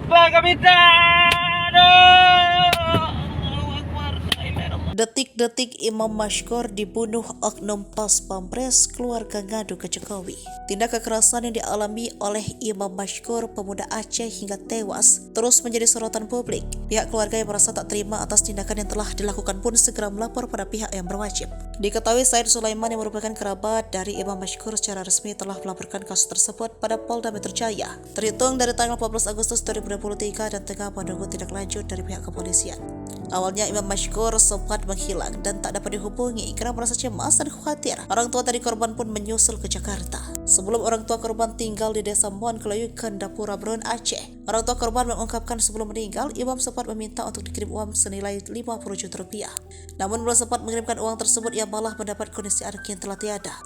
Pak Kapitan. Detik-detik Imam Mashkur dibunuh oknum Pas Pampres, keluarga ngadu ke Jokowi. Tindak kekerasan yang dialami oleh Imam Mashkur, pemuda Aceh hingga tewas, terus menjadi sorotan publik. Pihak keluarga yang merasa tak terima atas tindakan yang telah dilakukan pun segera melapor pada pihak yang berwajib. Diketahui Said Sulaiman yang merupakan kerabat dari Imam Mashkur secara resmi telah melaporkan kasus tersebut pada Polda Metro Jaya, terhitung dari tanggal 14 Agustus 2023 dan tengah menunggu tindak lanjut dari pihak kepolisian. Awalnya Imam Mashkur sempat menghilang dan tak dapat dihubungi karena merasa cemas dan khawatir. Orang tua dari korban pun menyusul ke Jakarta. Sebelum orang tua korban tinggal di desa Mon Kelayu, Kendapura, Brun, Aceh. Orang tua korban mengungkapkan sebelum meninggal, Imam sempat meminta untuk dikirim uang senilai 50 juta rupiah. Namun belum sempat mengirimkan uang tersebut, ia malah mendapat kondisi anak yang telah tiada.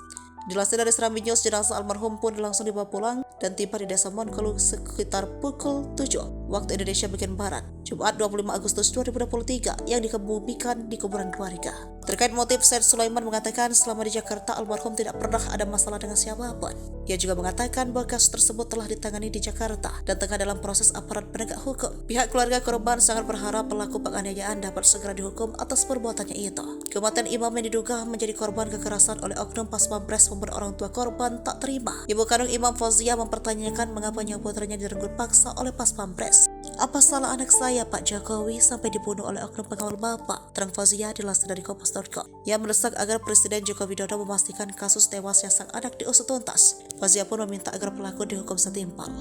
Dilansir dari Serambi News, jenazah almarhum pun langsung dibawa pulang dan tiba di desa Monkelu sekitar pukul 7 waktu Indonesia bagian Barat, Jumat 25 Agustus 2023 yang dikebumikan di kuburan keluarga. Terkait motif, Said Sulaiman mengatakan selama di Jakarta almarhum tidak pernah ada masalah dengan siapapun. Ia juga mengatakan bahwa kasus tersebut telah ditangani di Jakarta dan tengah dalam proses aparat penegak hukum. Pihak keluarga korban sangat berharap pelaku penganiayaan dapat segera dihukum atas perbuatannya itu. Kematian Imam yang diduga menjadi korban kekerasan oleh oknum Pas Pampres membuat orang tua korban tak terima. Ibu kandung Imam, Fauzia, mempertanyakan mengapa nyawa putranya direnggut paksa oleh Pas Pampres. Apa salah anak saya, Pak Jokowi, sampai dibunuh oleh oknum pengawal Bapak? Terang Fauzia dilansir dari Kompas.com. Ia mendesak agar Presiden Joko Widodo memastikan kasus tewasnya sang anak diusut tuntas. Fauzia pun meminta agar pelaku dihukum setimpal.